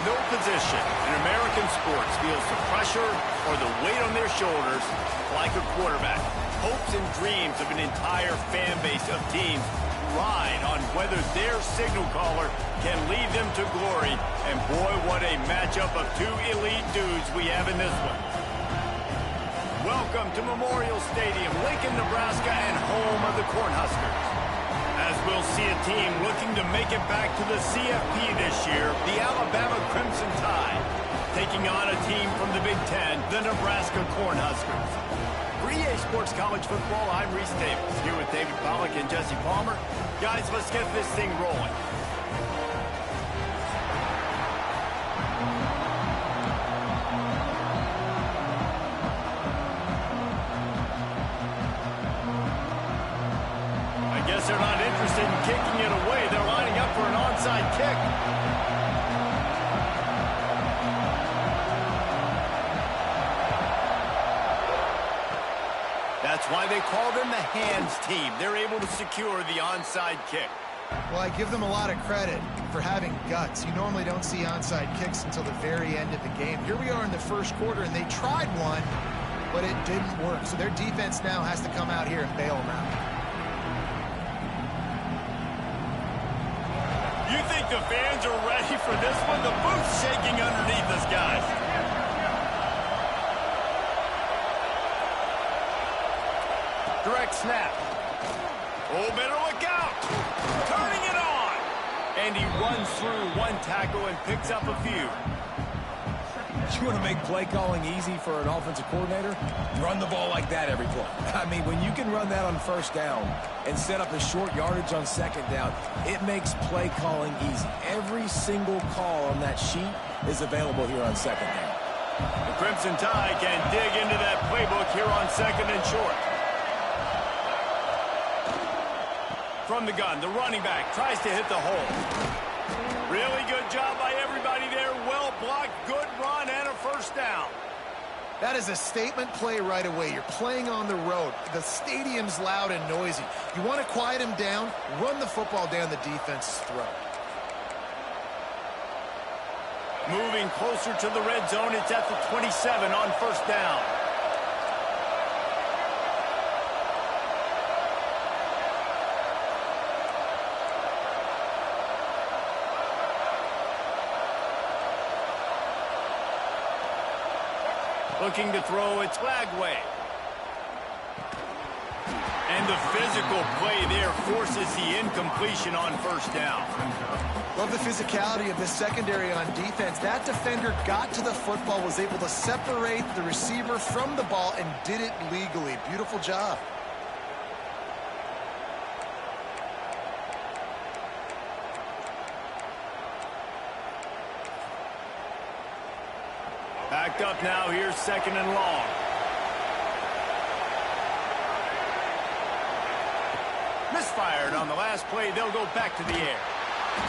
No position in American sports feels the pressure or the weight on their shoulders like a quarterback. Hopes and dreams of an entire fan base of teams ride on whether their signal caller can lead them to glory. And boy, what a matchup of two elite dudes we have in this one. Welcome to Memorial Stadium, Lincoln, Nebraska, and home of the Cornhuskers. As we'll see a team looking to make it back to the CFB this year, the Alabama Crimson Tide, taking on a team from the Big Ten, the Nebraska Cornhuskers. For EA Sports College Football, I'm Reese Davis, here with David Pollack and Jesse Palmer. Guys, let's get this thing rolling. I guess they're not interested in kicking it away. They're lining up for an onside kick. That's why they call them the hands team. They're able to secure the onside kick. Well, I give them a lot of credit for having guts. You normally don't see onside kicks until the very end of the game. Here we are in the first quarter, and they tried one, but it didn't work. So their defense now has to come out here and bail them out. You think the fans are ready for this one? The booth's shaking underneath us, guys. Direct snap. Oh, better look out. Turning it on. And he runs through one tackle and picks up a few. You want to make play calling easy for an offensive coordinator? Run the ball like that every play. I mean, when you can run that on first down and set up a short yardage on second down, it makes play calling easy. Every single call on that sheet is available here on second down. The Crimson Tide can dig into that playbook here on second and short. From the gun, the running back tries to hit the hole. Really good job by everybody there. Well blocked, good run, and a first down. That is a statement play right away. You're playing on the road. The stadium's loud and noisy. You want to quiet him down, run the football down the defense's throat. Moving closer to the red zone, it's at the 27 on first down. Looking to throw, it's Lagway. And the physical play there forces the incompletion on first down. Love the physicality of the secondary on defense. That defender got to the football, was able to separate the receiver from the ball, and did it legally. Beautiful job. Back up now, here's second and long. Misfired on the last play, they'll go back to the air.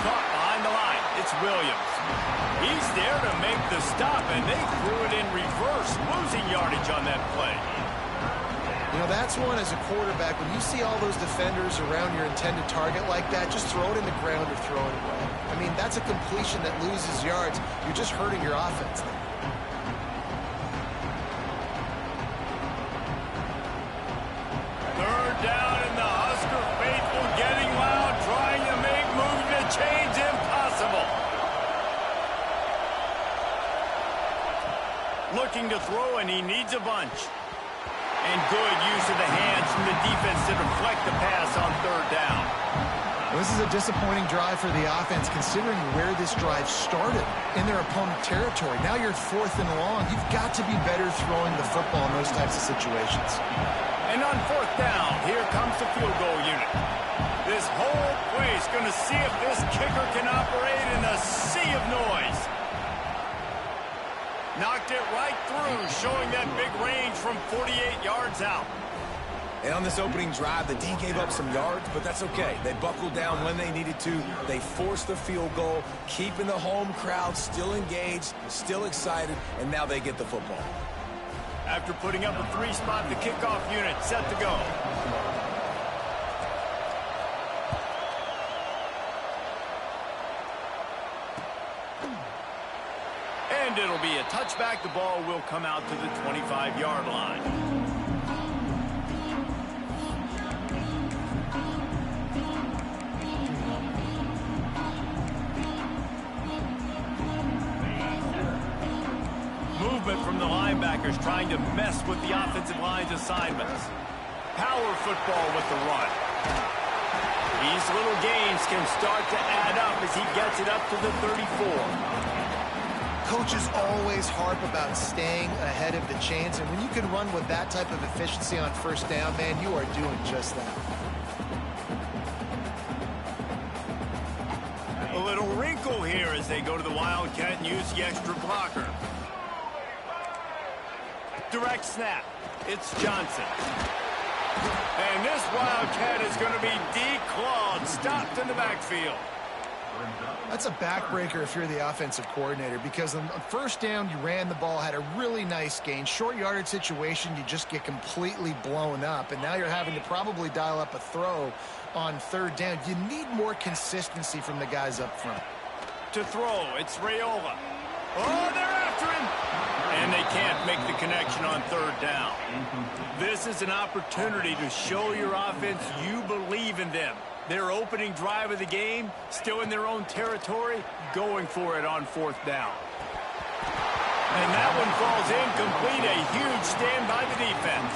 Caught behind the line, it's Williams. He's there to make the stop, and they threw it in reverse, losing yardage on that play. You know, that's one as a quarterback. When you see all those defenders around your intended target like that, just throw it in the ground or throw it away. I mean, that's a completion that loses yards. You're just hurting your offense there. Third down, and the Husker faithful getting loud, trying to make moves to change impossible. Looking to throw, and he needs a bunch. And good use of the hands from the defense to deflect the pass on third down. Well, this is a disappointing drive for the offense, considering where this drive started in their opponent territory. Now you're fourth and long. You've got to be better throwing the football in those types of situations. And on fourth down, here comes the field goal unit. This whole place going to see if this kicker can operate in a sea of noise. Knocked it right through, showing that big range from 48 yards out. And on this opening drive, the D gave up some yards, but that's okay. They buckled down when they needed to. They forced the field goal, keeping the home crowd still engaged, still excited, and now they get the football. After putting up a three-spot, the kickoff unit set to go. And it'll be a touchback. The ball will come out to the 25-yard line. Movement from the linebackers trying to mess with the offensive line's assignments. Power football with the run. These little gains can start to add up as he gets it up to the 34. Coaches always harp about staying ahead of the chains, and when you can run with that type of efficiency on first down, man, you are doing just that. A little wrinkle here as they go to the Wildcat and use the extra blocker. Direct snap. It's Johnson. And this Wildcat is going to be declawed, stopped in the backfield. That's a backbreaker if you're the offensive coordinator, because on first down, you ran the ball, had a really nice gain. Short yardage situation, you just get completely blown up, and now you're having to probably dial up a throw on third down. You need more consistency from the guys up front. To throw, it's Raiola. Oh, they're after him. And they can't make the connection on third down. This is an opportunity to show your offense you believe in them. Their opening drive of the game, still in their own territory, going for it on fourth down. And that one falls incomplete. A huge stand by the defense.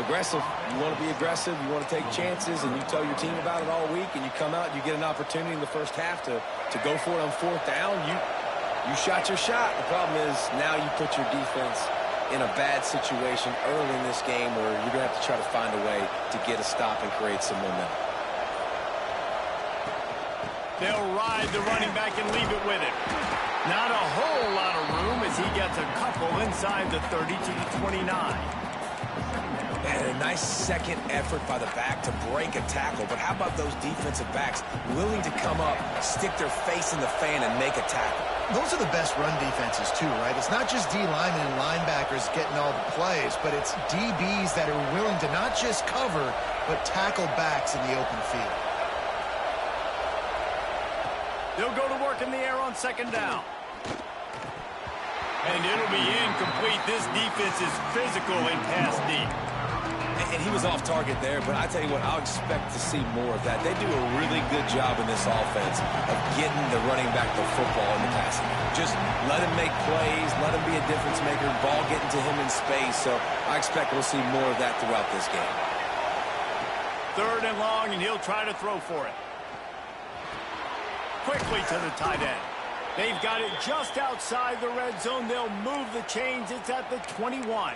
Aggressive. You want to be aggressive. You want to take chances, and you tell your team about it all week, and you come out and you get an opportunity in the first half to go for it on fourth down. You shot your shot. The problem is now you put your defense in a bad situation early in this game where you're going to have to try to find a way to get a stop and create some momentum. They'll ride the running back and leave it with him. Not a whole lot of room as he gets a couple inside the 30 to the 29. And a nice second effort by the back to break a tackle. But how about those defensive backs willing to come up, stick their face in the fan, and make a tackle? Those are the best run defenses, too, right? It's not just D linemen and linebackers getting all the plays, but it's DBs that are willing to not just cover, but tackle backs in the open field. They'll go to work in the air on second down. And it'll be incomplete. This defense is physical and pass deep. And he was off target there, but I tell you what, I'll expect to see more of that. They do a really good job in this offense of getting the running back the football in the passing game. Just let him make plays, let him be a difference maker, ball getting to him in space. So I expect we'll see more of that throughout this game. Third and long, and he'll try to throw for it. Quickly to the tight end. They've got it just outside the red zone. They'll move the chains. It's at the 21.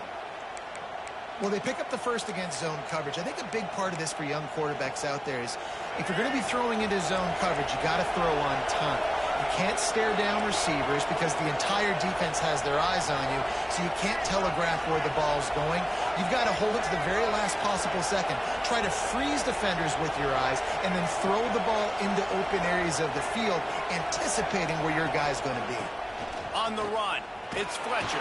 Well, they pick up the first against zone coverage. I think a big part of this for young quarterbacks out there is if you're going to be throwing into zone coverage, you got to throw on time. You can't stare down receivers because the entire defense has their eyes on you, so you can't telegraph where the ball's going. You've got to hold it to the very last possible second. Try to freeze defenders with your eyes and then throw the ball into open areas of the field, anticipating where your guy's going to be. On the run, it's Fletcher.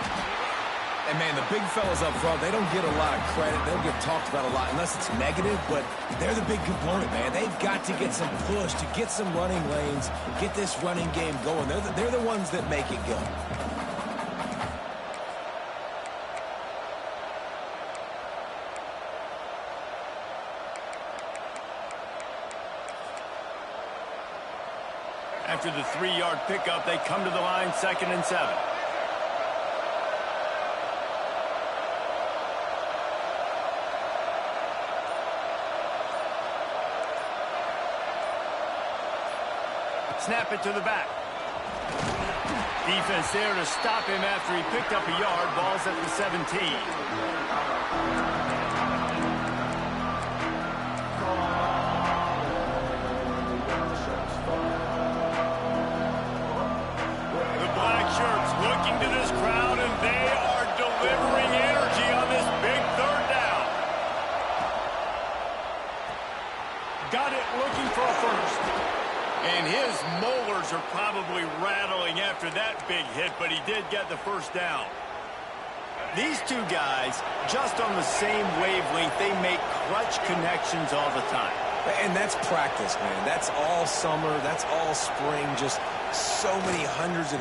And, man, the big fellas up front, they don't get a lot of credit. They don't get talked about a lot unless it's negative, but they're the big component, man. They've got to get some push, to get some running lanes, get this running game going. They're the ones that make it go. After the 3-yard pickup, they come to the line, 2nd and 7. Snap it to the back. Defense there to stop him after he picked up a yard. Ball's at the 17. The black shirts looking to this crowd, and they are delivering energy on this big third down. Got it looking for a first. And his molars are probably rattling after that big hit, but he did get the first down. These two guys, just on the same wavelength, they make clutch connections all the time. And that's practice, man. That's all summer. That's all spring. Just so many hundreds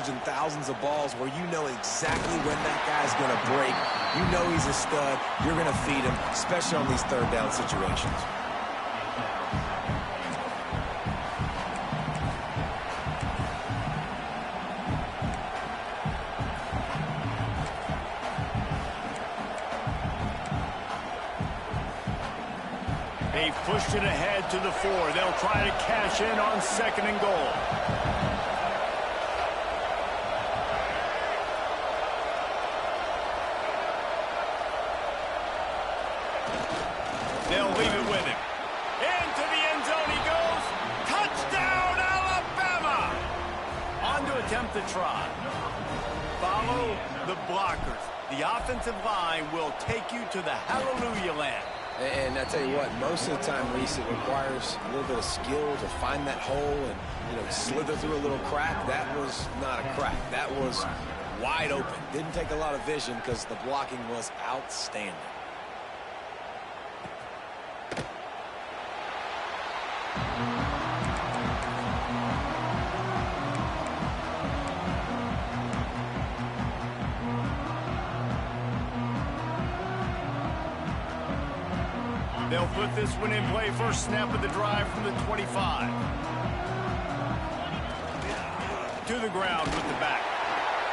and thousands of balls where you know exactly when that guy's going to break. You know he's a stud. You're going to feed him, especially on these third down situations. They've pushed it ahead to the 4. They'll try to cash in on 2nd and goal. They'll leave it with him. Into the end zone he goes. Touchdown, Alabama! On to attempt the try. Follow the blockers. The offensive line will take you to the hallelujah land. And I tell you what, most of the time, Reese, it requires a little bit of skill to find that hole and, slither through a little crack. That was not a crack. That was wide open. Didn't take a lot of vision because the blocking was outstanding. They'll put this one in play. First snap of the drive from the 25. To the ground with the back.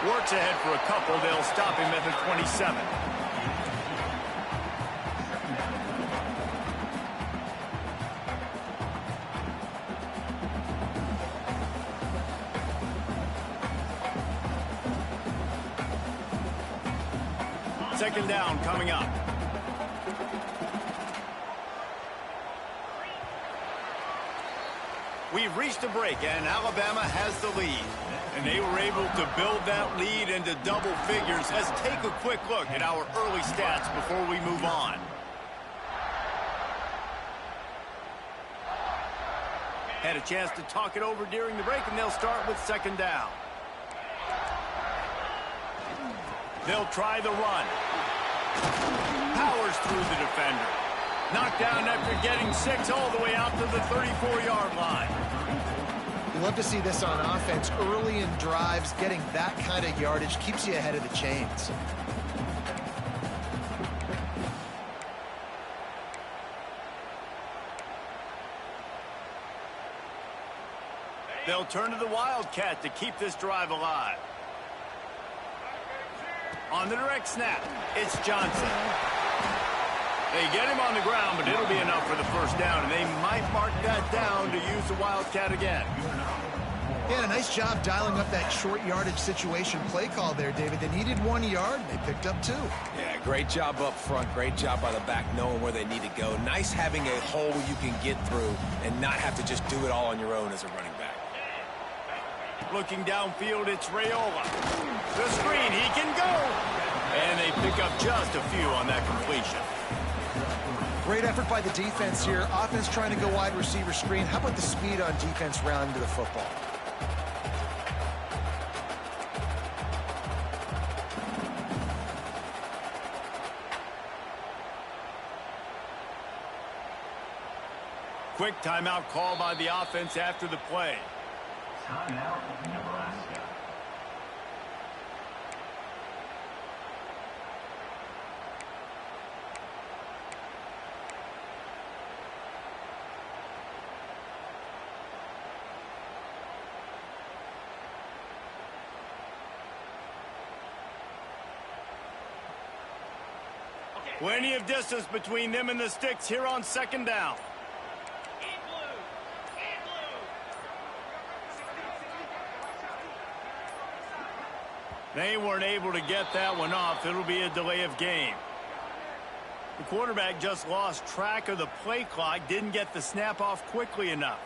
Works ahead for a couple. They'll stop him at the 27. Second down coming up. We've reached a break, and Alabama has the lead. And they were able to build that lead into double figures. Let's take a quick look at our early stats before we move on. Had a chance to talk it over during the break, and they'll start with 2nd down. They'll try the run. Powers through the defender. Knocked down after getting 6 all the way out to the 34-yard line. You love to see this on offense. Early in drives, getting that kind of yardage keeps you ahead of the chains. They'll turn to the Wildcat to keep this drive alive. On the direct snap, it's Johnson. They get him on the ground, but it'll be enough for the first down, and they might mark that down to use the Wildcat again. Yeah, a nice job dialing up that short yardage situation play call there, David. They needed 1 yard, they picked up 2. Yeah, great job up front. Great job by the back knowing where they need to go. Nice having a hole you can get through and not have to just do it all on your own as a running back. Looking downfield, it's Raiola. The screen, he can go. And they pick up just a few on that completion. Great effort by the defense here. Offense trying to go wide receiver screen. How about the speed on defense rounding to the football? Quick timeout call by the offense after the play. Timeout, Nebraska. Plenty of distance between them and the sticks here on 2nd down. They weren't able to get that one off. It'll be a delay of game. The quarterback just lost track of the play clock, didn't get the snap off quickly enough.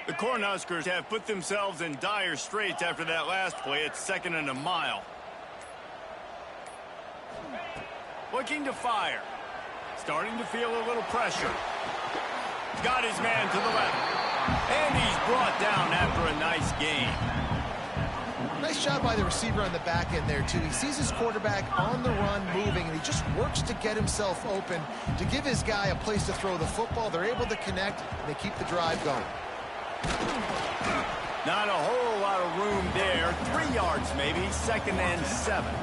The Cornhuskers have put themselves in dire straits after that last play. It's 2nd and a mile. Looking to fire. Starting to feel a little pressure. Got his man to the left. And he's brought down after a nice gain. Nice job by the receiver on the back end there, too. He sees his quarterback on the run moving, and he just works to get himself open to give his guy a place to throw the football. They're able to connect, and they keep the drive going. Not a whole lot of room there. 3 yards maybe, 2nd and 7.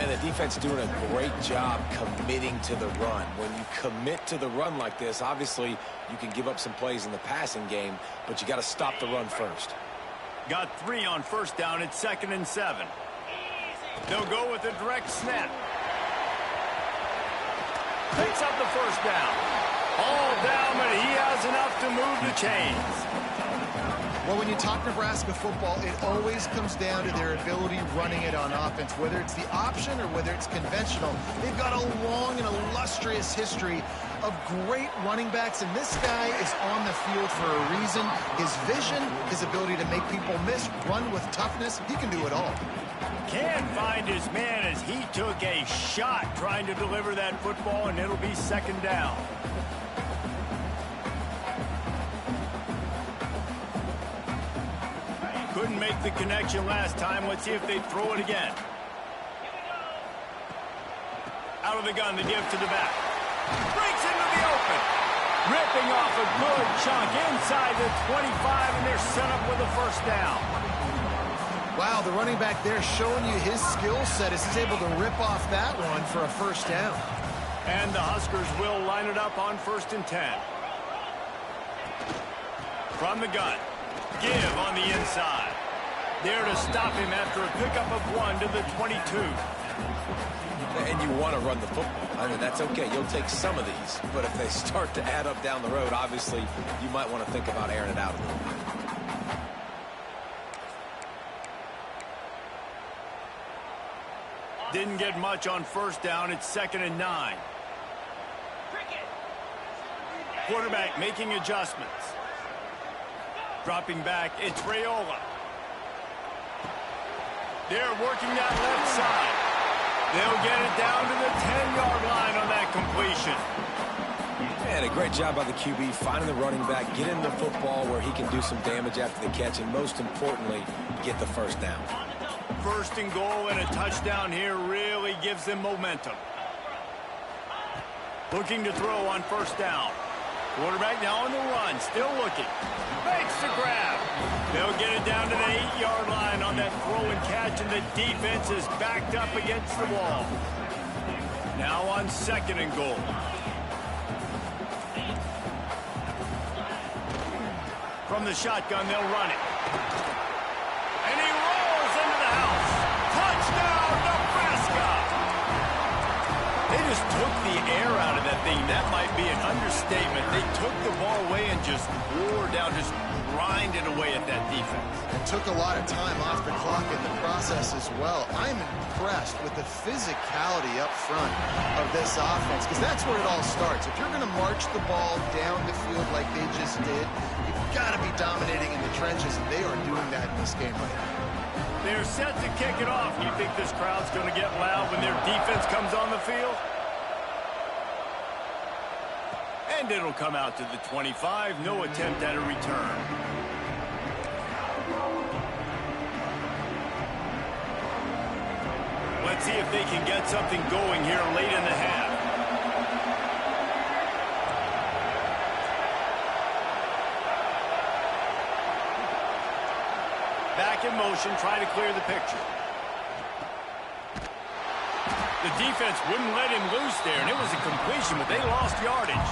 And the defense doing a great job committing to the run. When you commit to the run like this, obviously you can give up some plays in the passing game, but you got to stop the run first. Got 3 on 1st down. It's 2nd and 7. They'll go with a direct snap. Picks up the 1st down. All down, but he has enough to move the chains. Well, when you talk Nebraska football, it always comes down to their ability running it on offense, whether it's the option or whether it's conventional. They've got a long and illustrious history of great running backs, and this guy is on the field for a reason. His vision, his ability to make people miss, run with toughness, he can do it all. Can't find his man as he took a shot trying to deliver that football, and it'll be 2nd down. Couldn't make the connection last time. Let's see if they throw it again. Out of the gun, the give to the back. Breaks into the open. Ripping off a good chunk inside the 25, and they're set up with a 1st down. Wow, the running back there showing you his skill set as he's able to rip off that one for a 1st down. And the Huskers will line it up on 1st and 10. From the gun. Give on the inside. There to stop him after a pickup of 1 to the 22. And you want to run the football. I mean, that's okay. You'll take some of these. But if they start to add up down the road, obviously, you might want to think about airing it out a little bit. Didn't get much on 1st down. It's 2nd and 9. Quarterback making adjustments. Dropping back, it's Raiola. They're working that left side. They'll get it down to the 10-yard line on that completion. And a great job by the QB finding the running back, getting the football where he can do some damage after the catch, and most importantly, get the 1st down. 1st and goal and a touchdown here really gives them momentum. Looking to throw on 1st down. Quarterback now on the run, still looking. Makes the grab. They'll get it down to the 8-yard line on that throw and catch, and the defense is backed up against the wall. Now on 2nd and goal. From the shotgun, they'll run it. And he rolls into the house. Touchdown, Nebraska! They just took the air out of that thing. That might be an understatement. They took the ball away and just wore down, just grinded away at that defense. And took a lot of time off the clock in the process as well. I'm impressed with the physicality up front of this offense, because that's where it all starts. If you're going to march the ball down the field like they just did, you've got to be dominating in the trenches, and they are doing that in this game right now. They're set to kick it off. You think this crowd's going to get loud when their defense comes on the field? And it'll come out to the 25. No attempt at a return. Let's see if they can get something going here late in the half. Back in motion, try to clear the picture. The defense wouldn't let him loose there, and it was a completion, but they lost yardage.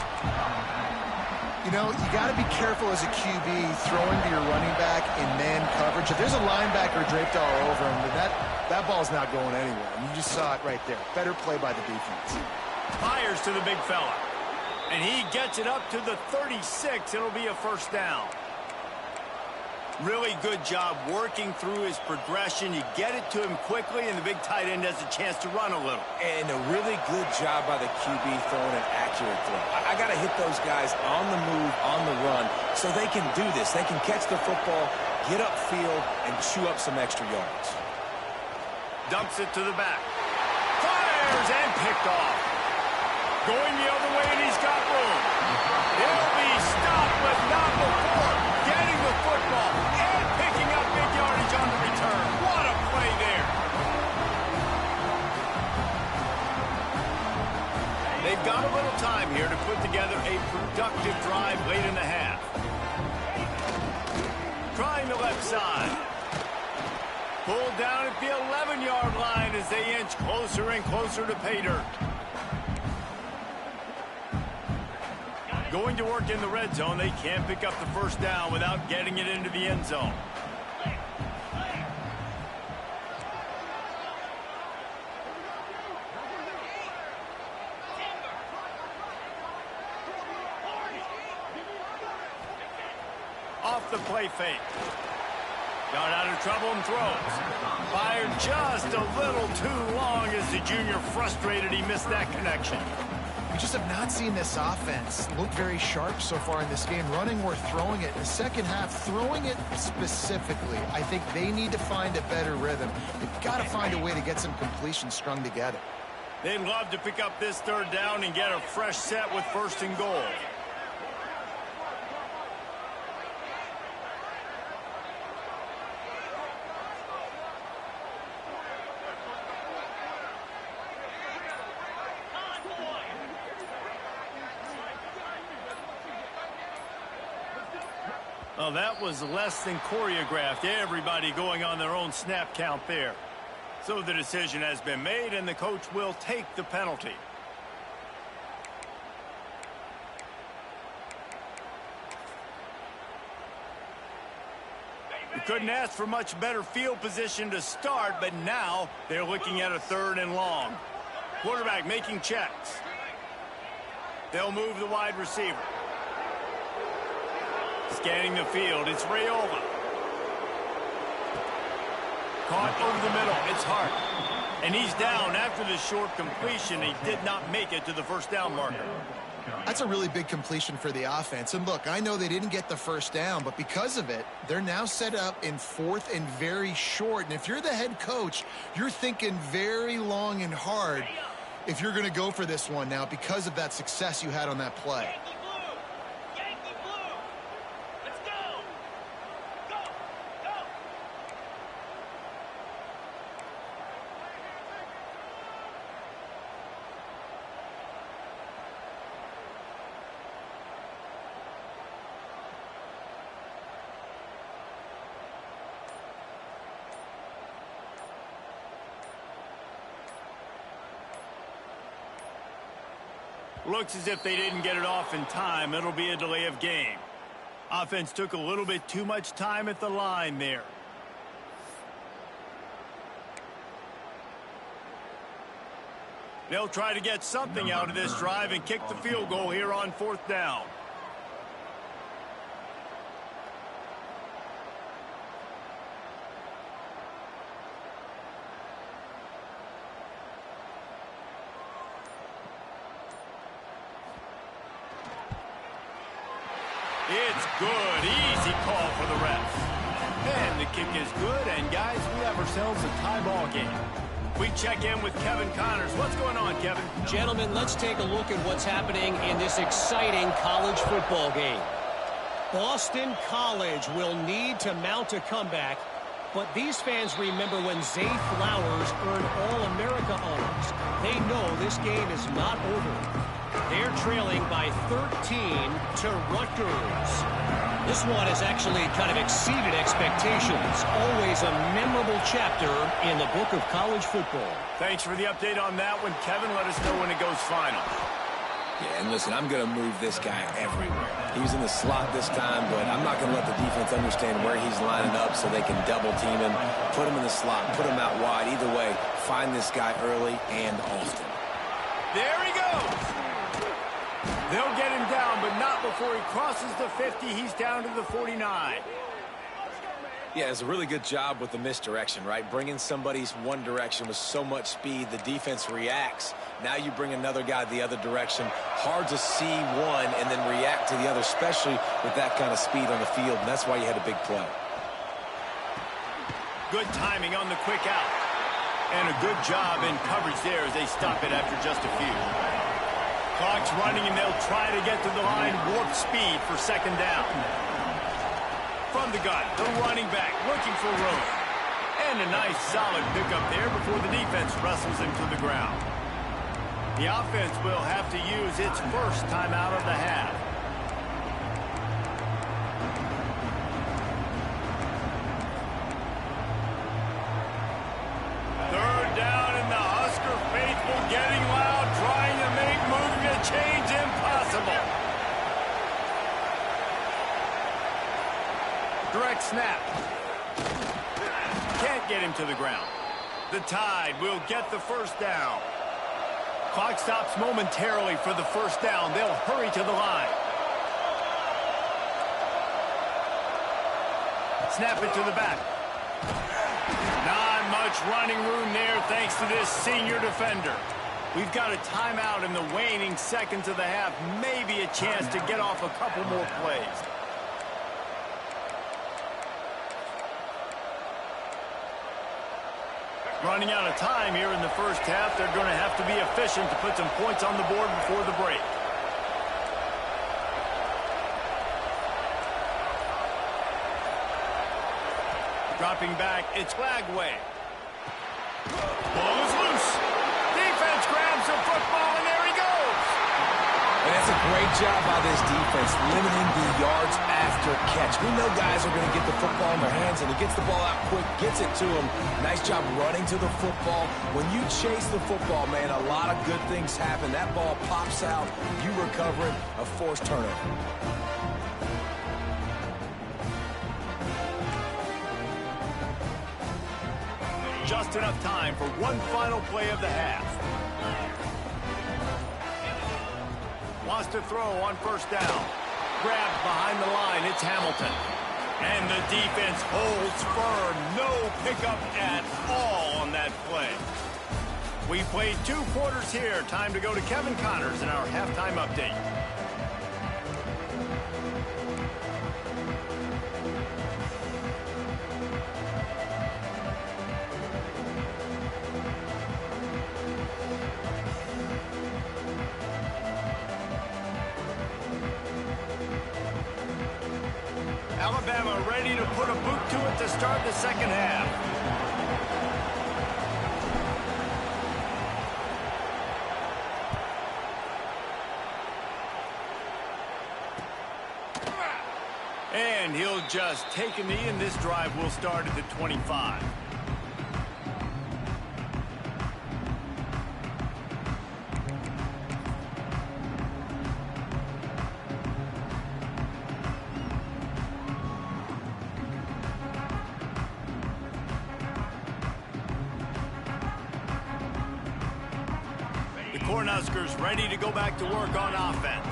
You know, you got to be careful as a QB throwing to your running back in man coverage. If there's a linebacker draped all over him, then that ball's not going anywhere. And you just saw it right there. Better play by the defense. Fires to the big fella. And he gets it up to the 36. It'll be a 1st down. Really good job working through his progression. You get it to him quickly, and the big tight end has a chance to run a little. And a really good job by the QB throwing an accurate throw. I got to hit those guys on the move, on the run, so they can do this. They can catch the football, get upfield, and chew up some extra yards. Dumps it to the back. Fires and picked off. Going the other way, and he's got room. He'll be stopped, but not before getting the football and picking up big yardage on the return. What a play there. They've got a little time here to put together a productive drive late in the half. Trying the left side. Pulled down at the 11-yard line as they inch closer and closer to pay dirt. Going to work in the red zone. They can't pick up the first down without getting it into the end zone. Off the play fake. Got out of trouble and throws. Fired just a little too long as the junior frustrated he missed that connection. We just have not seen this offense look very sharp so far in this game, running or throwing it. In the second half, throwing it specifically, I think they need to find a better rhythm. They've got to find a way to get some completions strung together. They'd love to pick up this third down and get a fresh set with 1st and goal. Well, that was less than choreographed. Everybody going on their own snap count there. So the decision has been made, and the coach will take the penalty. You couldn't ask for much better field position to start, but now they're looking at a 3rd and long. Quarterback making checks. They'll move the wide receiver. Scanning the field, it's Rayola. Caught over the middle, it's Hart. And he's down after the short completion. He did not make it to the first down marker. That's a really big completion for the offense. And look, I know they didn't get the first down, but because of it, they're now set up in 4th and very short. And if you're the head coach, you're thinking very long and hard if you're going to go for this one now because of that success you had on that play. Looks as if they didn't get it off in time. It'll be a delay of game. Offense took a little bit too much time at the line there. They'll try to get something out of this drive and kick the field goal here on 4th down. It's good. Easy call for the refs. And the kick is good. And, guys, we have ourselves a tie ball game. We check in with Kevin Connors. What's going on, Kevin? Gentlemen, let's take a look at what's happening in this exciting college football game. Boston College will need to mount a comeback, but these fans remember when Zay Flowers earned All-America honors. They know this game is not over. They're trailing by 13 to Rutgers. This one has actually kind of exceeded expectations. Always a memorable chapter in the book of college football. Thanks for the update on that one, Kevin. Let us know when it goes final. Yeah, and listen, I'm going to move this guy everywhere. He's in the slot this time, but I'm not going to let the defense understand where he's lining up so they can double team him, put him in the slot, put him out wide. Either way, find this guy early and often. There he goes. They'll get him down, but not before he crosses the 50. He's down to the 49. Yeah, it's a really good job with the misdirection, right? Bringing somebody's one direction with so much speed, the defense reacts. Now you bring another guy the other direction. Hard to see one and then react to the other, especially with that kind of speed on the field, and that's why you had a big play. Good timing on the quick out. And a good job in coverage there as they stop it after just a few. Clock's running, and they'll try to get to the line warp speed for second down. From the gun, the running back looking for room. And a nice solid pickup there before the defense wrestles him to the ground. The offense will have to use its first timeout of the half. Third down, and the Husker faithful getting loud, trying to make moving a change impossible. Direct snap. Can't get him to the ground. The Tide will get the first down. Clock stops momentarily for the first down. They'll hurry to the line. Snap it to the back. Not much running room there thanks to this senior defender. We've got a timeout in the waning seconds of the half. Maybe a chance to get off a couple more plays. Running out of time here in the first half. They're going to have to be efficient to put some points on the board before the break. Dropping back, it's Flagway. Ball is loose. Defense grabs the football, and there he goes. And that's a great job by this defense, limiting the yards after catch. We know guys are going to get the football in their hands, and he gets the ball out quick, gets it to him. Nice job running to the football. When you chase the football, man, a lot of good things happen. That ball pops out, you recover it, a forced turnover. Just enough time for one final play of the half. Wants to throw on first down. Grabbed behind the line, it's Hamilton. And the defense holds firm. No pickup at all on that play. We played 2 quarters here. Time to go to Kevin Connors in our halftime update. Alabama ready to put a boot to it to start the second half. And he'll just take a knee, and this drive will start at the 25. Cornhuskers ready to go back to work on offense.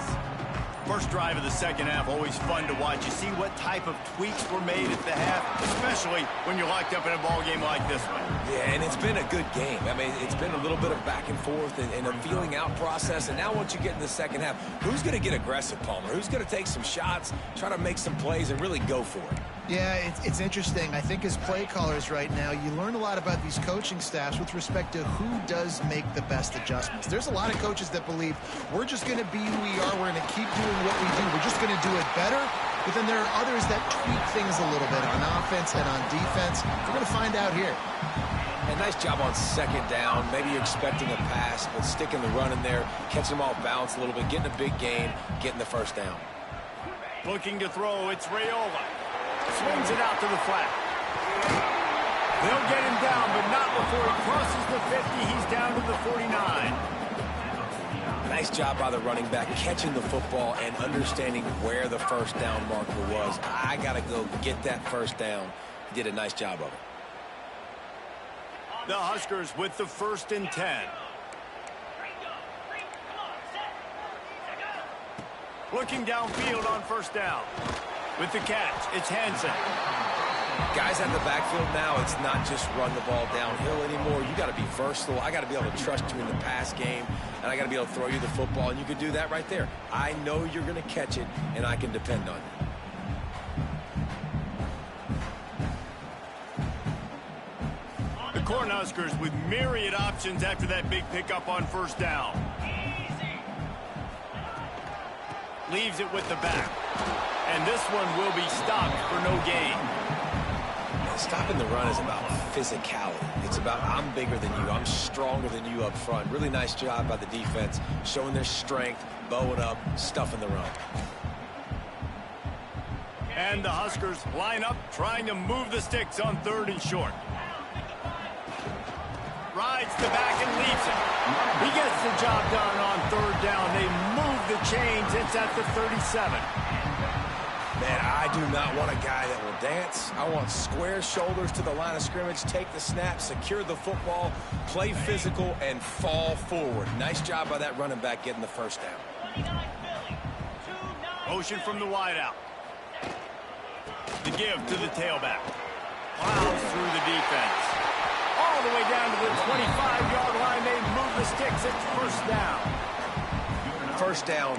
First drive of the second half, always fun to watch. You see what type of tweaks were made at the half, especially when you're locked up in a ball game like this one. Yeah, and it's been a good game. I mean, it's been a little bit of back and forth and a feeling out process. And now once you get in the second half, who's going to get aggressive, Palmer? Who's going to take some shots, try to make some plays, and really go for it? Yeah, it's interesting. I think as play callers right now, you learn a lot about these coaching staffs with respect to who does make the best adjustments. There's a lot of coaches that believe we're just going to be who we are. We're going to keep doing what we do. We're just going to do it better. But then there are others that tweak things a little bit on offense and on defense. We're going to find out here. And nice job on second down. Maybe you're expecting a pass, but sticking the run in there, catching them off balance a little bit, getting a big gain, getting the first down. Looking to throw, it's Raiola. Swings it out to the flat. They'll get him down, but not before he crosses the 50. He's down to the 49. Nice job by the running back, catching the football and understanding where the first down marker was. I got to go get that first down. He did a nice job of it. The Huskers with the 1st and 10. Looking downfield on first down. With the catch, it's Hansen. Guys at the backfield now, it's not just run the ball downhill anymore. You got to be versatile. I got to be able to trust you in the pass game, and I got to be able to throw you the football, and you can do that right there. I know you're going to catch it, and I can depend on you. The Cornhuskers with myriad options after that big pickup on first down. Leaves it with the back. And this one will be stopped for no gain. Stopping the run is about physicality. It's about I'm bigger than you. I'm stronger than you up front. Really nice job by the defense, showing their strength, bowing up, stuffing the run. And the Huskers line up, trying to move the sticks on 3rd and short. Rides the back and leaves it. He gets the job done on 3rd down. They move the chains. It's at the 37. Man, I do not want a guy that will dance. I want square shoulders to the line of scrimmage, take the snap, secure the football, play physical, and fall forward. Nice job by that running back getting the first down. Motion from the wideout. The give to the tailback. Plows through the defense. All the way down to the 25-yard line. They move the sticks. It's first down. First down,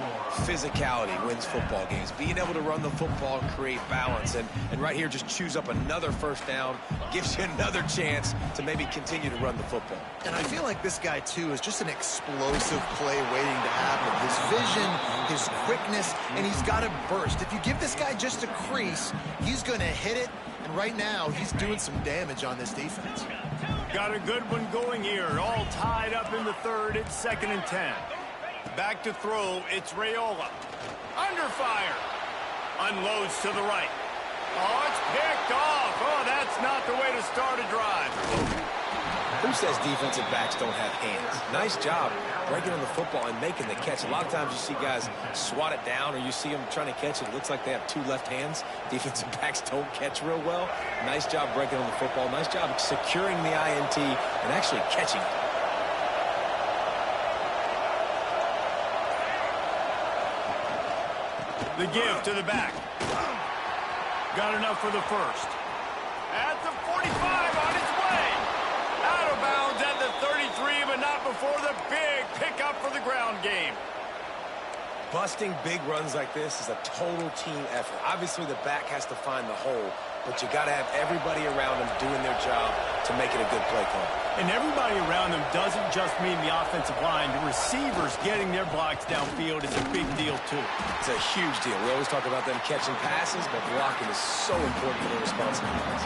physicality wins football games. Being able to run the football and create balance. And right here, just choose up another first down. Gives you another chance to maybe continue to run the football. And I feel like this guy, too, is just an explosive play waiting to happen. His vision, his quickness, and he's got to burst. If you give this guy just a crease, he's going to hit it. And right now, he's doing some damage on this defense. Got a good one going here. All tied up in the 3rd. It's 2nd and 10. Back to throw, it's Raiola. Under fire. Unloads to the right. Oh, it's picked off. Oh, that's not the way to start a drive. Who says defensive backs don't have hands? Nice job breaking on the football and making the catch. A lot of times you see guys swat it down or you see them trying to catch it. It looks like they have 2 left hands. Defensive backs don't catch real well. Nice job breaking on the football. Nice job securing the INT and actually catching it. The give to the back. Got enough for the first. At the 45, on its way. Out of bounds at the 33, but not before the big pickup for the ground game. Busting big runs like this is a total team effort. Obviously, the back has to find the hole, but you got to have everybody around them doing their job to make it a good play call. And everybody around them doesn't just mean the offensive line. The receivers getting their blocks downfield is a big deal, too. It's a huge deal. We always talk about them catching passes, but blocking is so important for their responsibilities.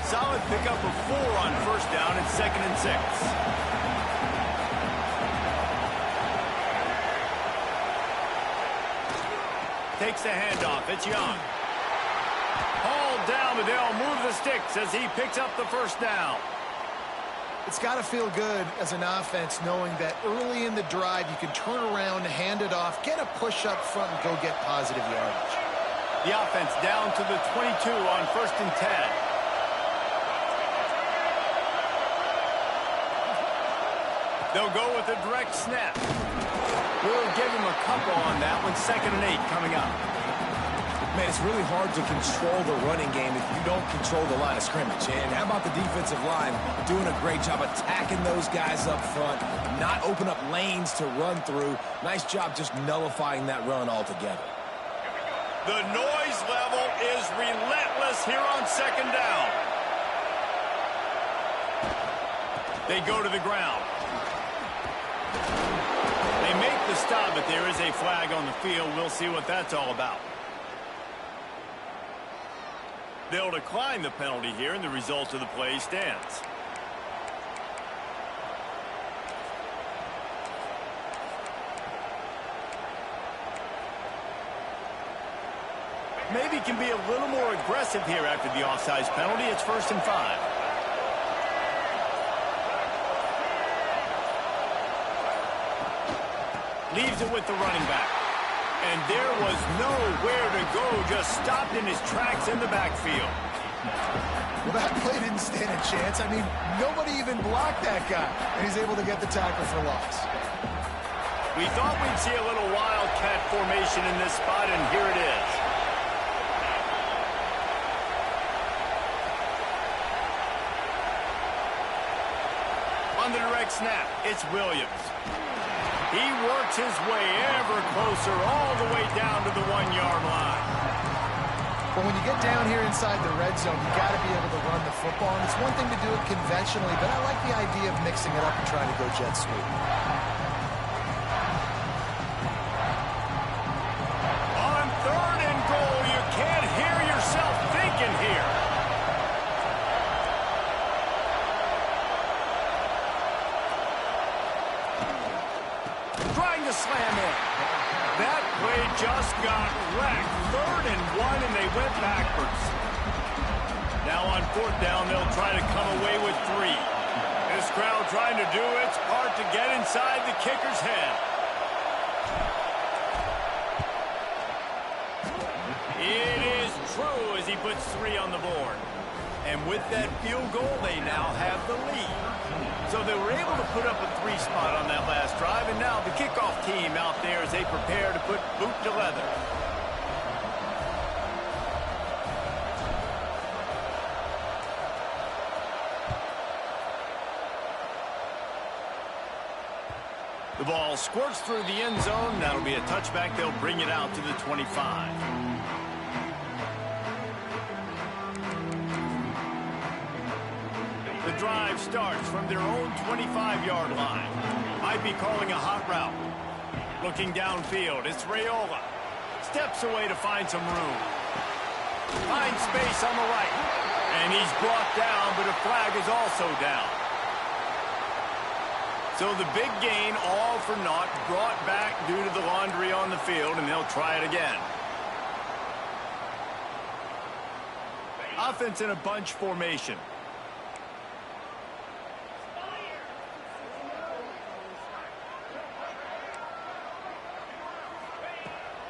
Solid pickup of 4 on first down and 2nd and 6. Takes the handoff. It's Young. Hauled down, but they'll move the sticks as he picks up the first down. It's got to feel good as an offense knowing that early in the drive you can turn around, hand it off, get a push up front, and go get positive yardage. The offense down to the 22 on 1st and 10. They'll go with a direct snap. We'll give him a couple on that one. 2nd and 8 coming up. Man, it's really hard to control the running game if you don't control the line of scrimmage. And how about the defensive line doing a great job attacking those guys up front, not open up lanes to run through. Nice job just nullifying that run altogether. The noise level is relentless here on 2nd down. They go to the ground. They make the stop, but there is a flag on the field. We'll see what that's all about. They'll decline the penalty here, and the result of the play stands. Maybe can be a little more aggressive here after the offsides penalty. It's 1st and 5. Leaves it with the running back. And there was nowhere to go, just stopped in his tracks in the backfield. Well, that play didn't stand a chance. I mean, nobody even blocked that guy, and he's able to get the tackle for loss. We thought we'd see a little wildcat formation in this spot, and here it is. On the direct snap, it's Williams. He works his way ever closer all the way down to the 1-yard line. But when you get down here inside the red zone, you got to be able to run the football. And it's one thing to do it conventionally, but I like the idea of mixing it up and trying to go jet sweep. On 3rd and goal, you can't hear yourself thinking here. Trying to slam in. That play just got wrecked. 3rd and 1, and they went backwards. Now on 4th down, they'll try to come away with 3. This crowd trying to do its part to get inside the kicker's head. It is true as he puts 3 on the board. And with that field goal, they now have the lead. So they were able to put up a 3 spot on that last drive, and now the kickoff team out there as they prepare to put boot to leather. The ball squirts through the end zone. That'll be a touchback. They'll bring it out to the 25. The drive starts from their own 25-yard line. Might be calling a hot route. Looking downfield, it's Raiola. Steps away to find some room. Finds space on the right. And he's brought down, but a flag is also down. So the big gain, all for naught, brought back due to the laundry on the field, and they'll try it again. Offense in a bunch formation.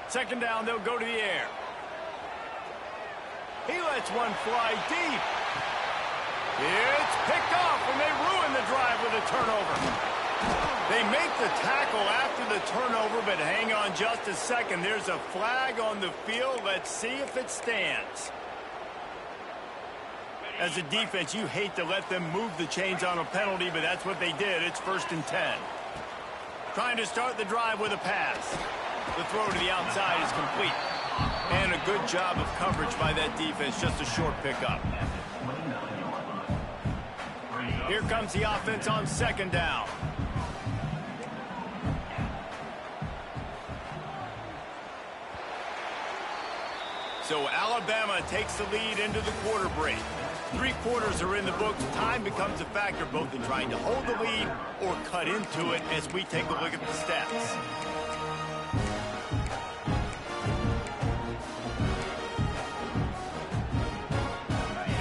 Second down, they'll go to the air. He lets one fly deep. It's picked off, and they ruin the drive with a turnover. They make the tackle after the turnover, but hang on just a second. There's a flag on the field. Let's see if it stands. As a defense, you hate to let them move the chains on a penalty, but that's what they did. It's 1st and 10. Trying to start the drive with a pass. The throw to the outside is complete. And a good job of coverage by that defense. Just a short pickup. Here comes the offense on 2nd down. So Alabama takes the lead into the quarter break. 3 quarters are in the books. Time becomes a factor both in trying to hold the lead or cut into it as we take a look at the stats.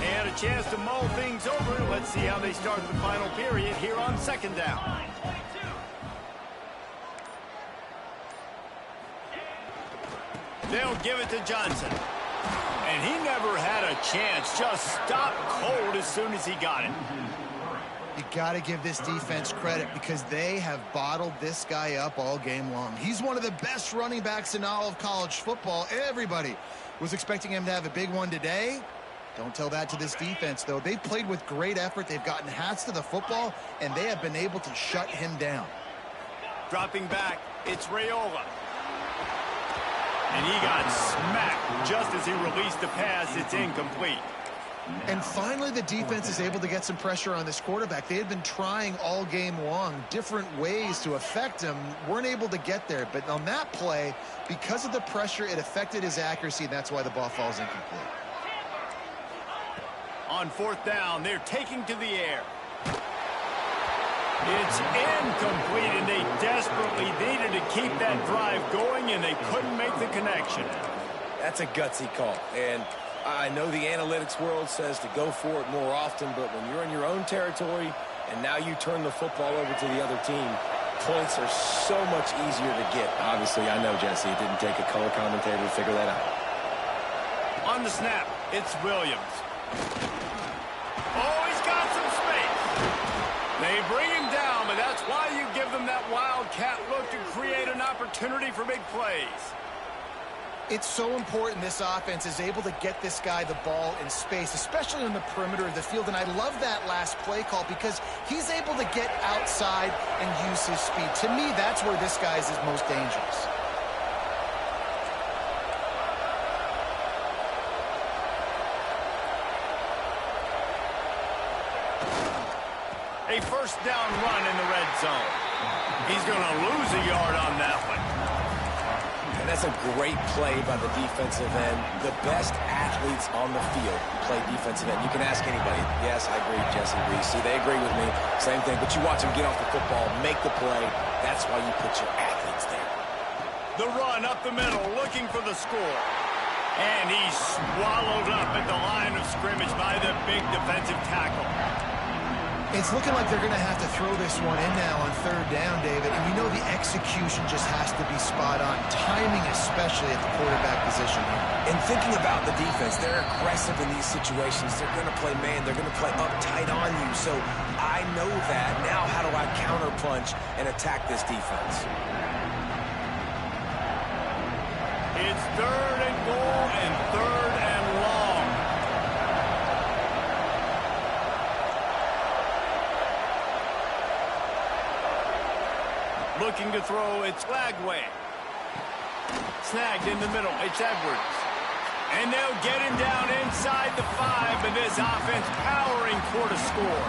And a chance to mull things over. Let's see how they start the final period here on 2nd down. They'll give it to Johnson. And he never had a chance. Just stopped cold as soon as he got it. You got to give this defense credit because they have bottled this guy up all game long. He's one of the best running backs in all of college football. Everybody was expecting him to have a big one today. Don't tell that to this defense, though. They've played with great effort. They've gotten hats to the football, and they have been able to shut him down. Dropping back, it's Raiola. And he got smacked just as he released the pass. It's incomplete. And finally, the defense is able to get some pressure on this quarterback. They had been trying all game long different ways to affect him. Weren't able to get there. But on that play, because of the pressure, it affected his accuracy, and that's why the ball falls incomplete. On 4th down, they're taking to the air. It's incomplete, and they desperately needed to keep that drive going, and they couldn't make the connection. That's a gutsy call, and I know the analytics world says to go for it more often, but when you're in your own territory and now you turn the football over to the other team, points are so much easier to get. Obviously, I know, Jesse, it didn't take a color commentator to figure that out. On the snap, it's Williams. Oh, he's got some space. They bring him down, but that's why you give them that wildcat look to create an opportunity for big plays. It's so important this offense is able to get this guy the ball in space, especially on the perimeter of the field. And I love that last play call because he's able to get outside and use his speed. To me, that's where this guy is his most dangerous. A first down run in the red zone. He's going to lose a yard on that one. And that's a great play by the defensive end. The best athletes on the field play defensive end. You can ask anybody. Yes, I agree, Jesse Reese. See, they agree with me. Same thing. But you watch them get off the football, make the play. That's why you put your athletes there. The run up the middle, looking for the score. And he's swallowed up at the line of scrimmage by the big defensive tackle. It's looking like they're going to have to throw this one in now on third down, David. And you know the execution just has to be spot on. Timing especially at the quarterback position. And thinking about the defense, they're aggressive in these situations. They're going to play man. They're going to play up tight on you. So I know that. Now how do I counterpunch and attack this defense? It's third and goal and third and long. Looking to throw, it's Lagway. Snagged in the middle, it's Edwards. And they'll get him down inside the 5, but this offense powering toward a score.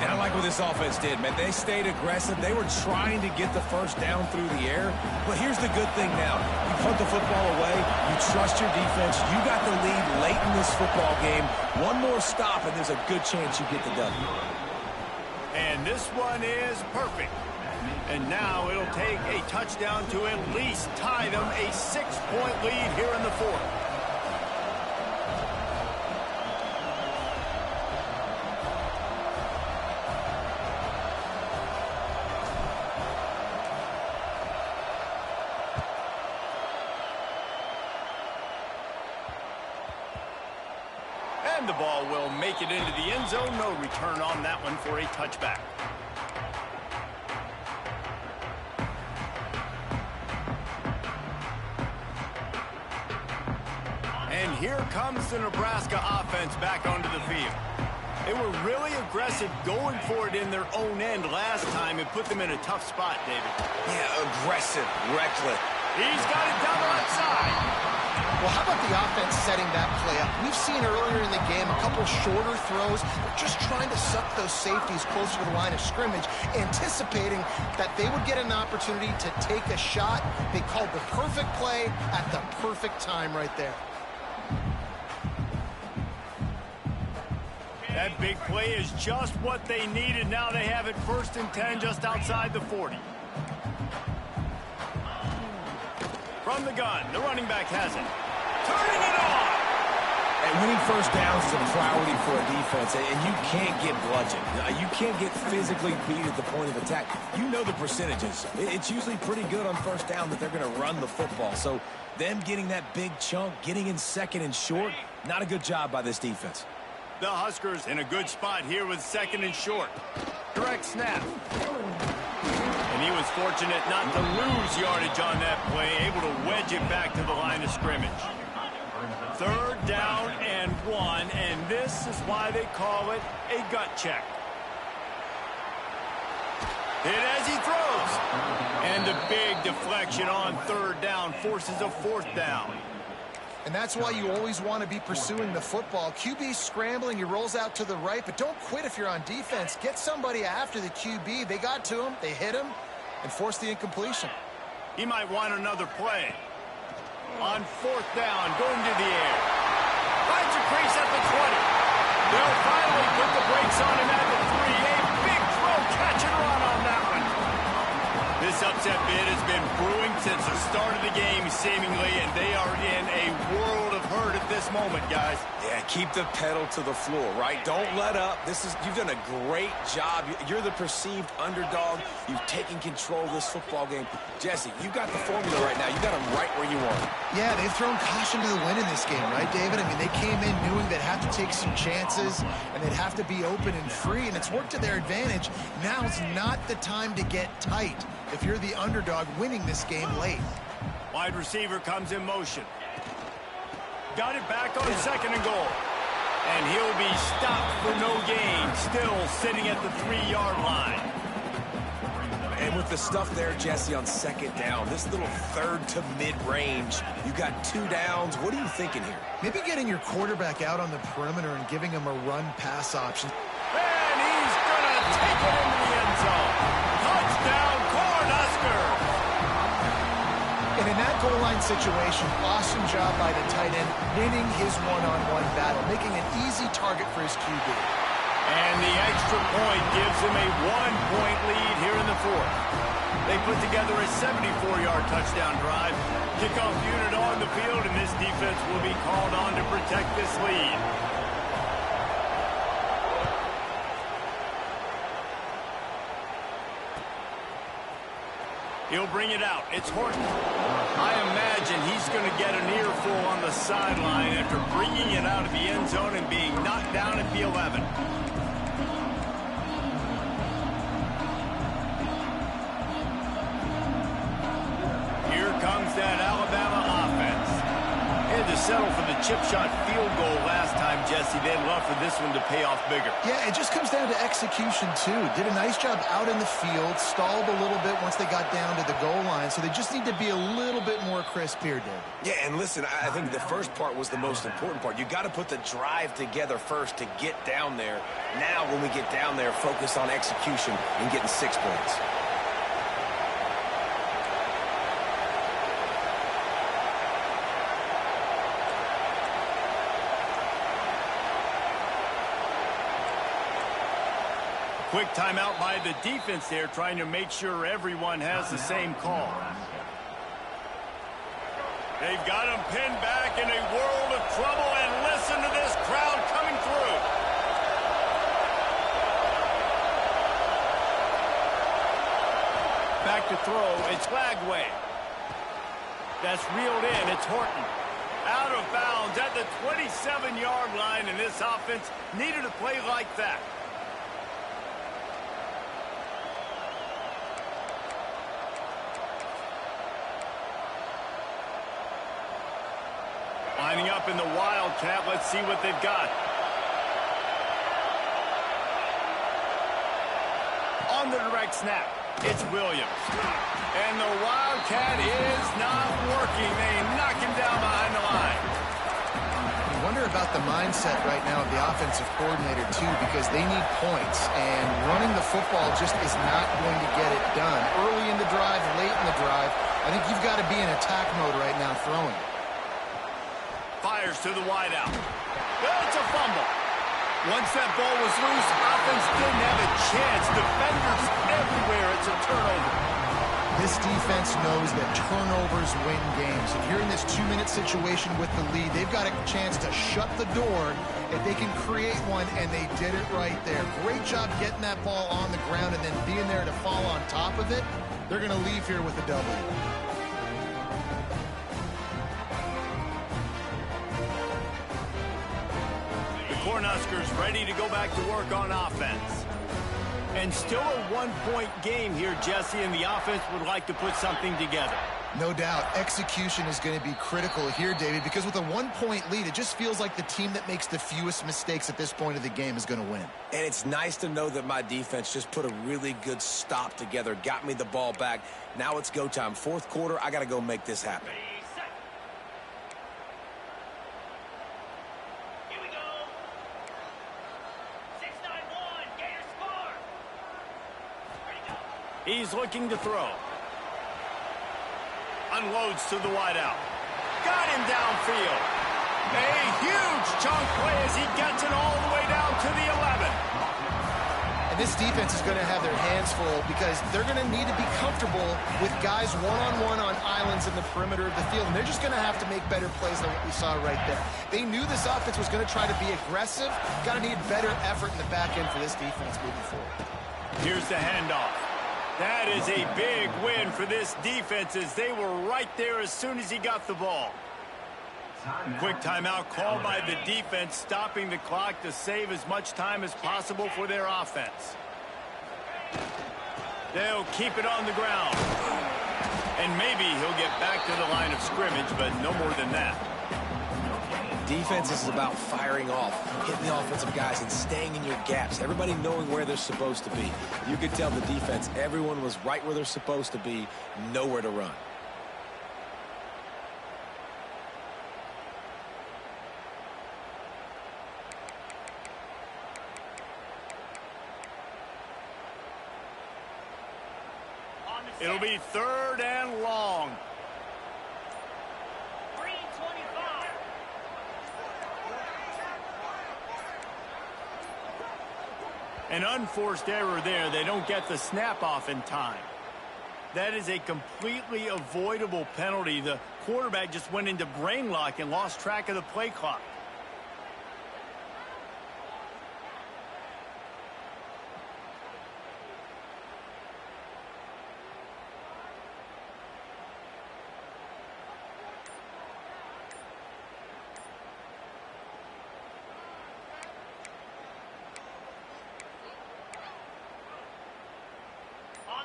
And I like what this offense did, man. They stayed aggressive. They were trying to get the first down through the air. But here's the good thing now. You punt the football away. You trust your defense. You got the lead late in this football game. One more stop, and there's a good chance you get the W. And this one is perfect. And now it'll take a touchdown to at least tie them a 6-point lead here in the fourth. And the ball will make it into the end zone. No return on that one for a touchback. And here comes the Nebraska offense back onto the field. They were really aggressive going for it in their own end last time and put them in a tough spot, David. Yeah, aggressive, reckless. He's got it down the left side. Well, how about the offense setting that play up? We've seen earlier in the game a couple shorter throws. They're just trying to suck those safeties closer to the line of scrimmage, anticipating that they would get an opportunity to take a shot. They called the perfect play at the perfect time right there. That big play is just what they needed. Now they have it 1st and 10 just outside the 40. From the gun, the running back has it. Turning it on! And winning first downs is a priority for a defense, and you can't get bludgeoned. You can't get physically beat at the point of attack. You know the percentages. It's usually pretty good on first down that they're going to run the football. So them getting that big chunk, getting in 2nd and short, not a good job by this defense. The Huskers in a good spot here with 2nd and short. Direct snap. And he was fortunate not to lose yardage on that play, able to wedge it back to the line of scrimmage. 3rd down and 1, and this is why they call it a gut check. Hit as he throws. And the big deflection on 3rd down forces a 4th down. And that's why you always want to be pursuing the football. QB scrambling, he rolls out to the right, but don't quit if you're on defense. Get somebody after the QB. They got to him, they hit him, and forced the incompletion. He might want another play. On 4th down, going to the air. Finds a crease at the 20. They'll finally put the brakes on him at the 3. A big throw, catch and run on that one. This upset bid has been brewing since the start of the game, seemingly, and they are in a world of hurt at this moment, guys. Yeah, keep the pedal to the floor, right? Don't let up. You've done a great job. You're the perceived underdog. You've taken control of this football game. Jesse, you got the formula right now. You got them right where you want them. Yeah, they've thrown caution to the wind in this game, right, David? I mean, they came in knowing they'd have to take some chances, and they'd have to be open and free, and it's worked to their advantage. Now's not the time to get tight if you're the underdog winning this game late. Wide receiver comes in motion. Got it back on 2nd and goal. And he'll be stopped for no gain, still sitting at the 3-yard line. And with the stuff there, Jesse, on 2nd down, this little 3rd to mid-range, you got 2 downs. What are you thinking here? Maybe getting your quarterback out on the perimeter and giving him a run-pass option. And he's it into the end zone. Touchdown, Cornhuskers! And in that goal line situation, awesome job by the tight end, winning his one-on-one battle, making an easy target for his QB. And the extra point gives him a 1-point lead here in the fourth. They put together a 74-yard touchdown drive. Kickoff unit on the field, and this defense will be called on to protect this lead. He'll bring it out. It's Horton. I imagine he's going to get an earful on the sideline after bringing it out of the end zone and being knocked down at the 11. Here comes that Alabama offense. They had to settle for the chip shot field goal last time, Jesse. They'd love for this one to pay off bigger. Yeah, it just comes down to execution, too. Did a nice job out in the field, stalled a little bit once they got down to the goal line, so they just need to be a little bit more crisp here, David. Yeah, and listen, I think the first part was the most important part. You got to put the drive together first to get down there. Now, when we get down there, focus on execution and getting 6 points. Quick timeout by the defense there, trying to make sure everyone has the same call. They've got him pinned back in a world of trouble, and listen to this crowd coming through. Back to throw, it's Lagway. That's reeled in, it's Horton. Out of bounds at the 27-yard line, and this offense needed a play like that. Lining up in the Wildcat. Let's see what they've got. On the direct snap, it's Williams. And the Wildcat is not working. They knock him down behind the line. You wonder about the mindset right now of the offensive coordinator, too, because they need points, and running the football just is not going to get it done. Early in the drive, late in the drive, I think you've got to be in attack mode right now throwing. Fires to the wideout. It's a fumble. Once that ball was loose, offense didn't have a chance. Defenders everywhere. It's a turnover. This defense knows that turnovers win games. And here in this 2-minute situation with the lead, they've got a chance to shut the door if they can create one, and they did it right there. Great job getting that ball on the ground and then being there to fall on top of it. They're going to leave here with a W. Cornhuskers ready to go back to work on offense. And still a 1-point game here, Jesse, and the offense would like to put something together. No doubt. Execution is going to be critical here, David, because with a 1-point lead, it just feels like the team that makes the fewest mistakes at this point of the game is going to win. And it's nice to know that my defense just put a really good stop together, got me the ball back. Now it's go time. Fourth quarter, I got to go make this happen. He's looking to throw. Unloads to the wideout. Got him downfield. A huge chunk play as he gets it all the way down to the 11. And this defense is going to have their hands full because they're going to need to be comfortable with guys one-on-one on islands in the perimeter of the field. And they're just going to have to make better plays than what we saw right there. They knew this offense was going to try to be aggressive. Got to need better effort in the back end for this defense moving forward. Here's the handoff. That is a big win for this defense as they were right there as soon as he got the ball. Quick timeout called by the defense, stopping the clock to save as much time as possible for their offense. They'll keep it on the ground. And maybe he'll get back to the line of scrimmage, but no more than that. Defense is about firing off, hitting the offensive guys, and staying in your gaps. Everybody knowing where they're supposed to be. You could tell the defense, everyone was right where they're supposed to be, nowhere to run. It'll be 3rd and long. 3:25. An unforced error there. They don't get the snap off in time. That is a completely avoidable penalty. The quarterback just went into brain lock and lost track of the play clock.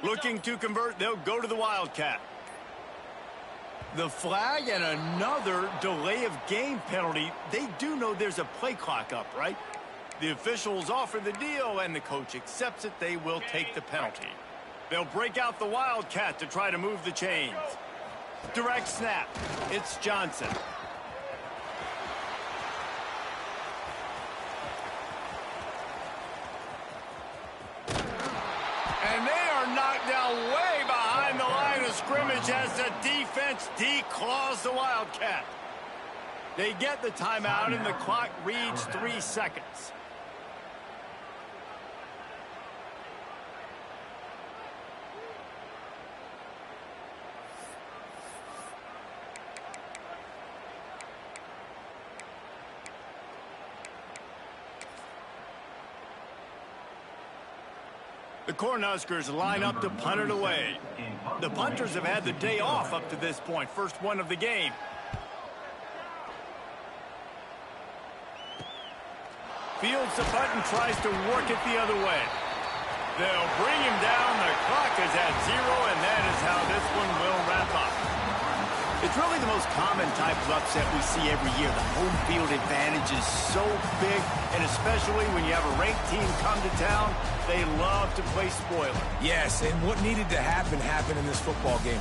Looking to convert, they'll go to the Wildcat. The flag and another delay of game penalty. They do know there's a play clock up, right? The officials offer the deal, and the coach accepts it. They will take the penalty. They'll break out the Wildcat to try to move the chains. Direct snap. It's Johnson. And they are knocked down way behind the line of scrimmage as the defense declaws the Wildcat. They get the timeout, and the clock reads 3 seconds. The Cornhuskers line up to punt it away. The punters have had the day off up to this point. First one of the game. Fields the punt and tries to work it the other way. They'll bring him down. The clock is at 0, and that is how this one will wrap up. It's really the most common type of upset we see every year. The home field advantage is so big, and especially when you have a ranked team come to town, they love to play spoiler. Yes, and what needed to happen happened in this football game.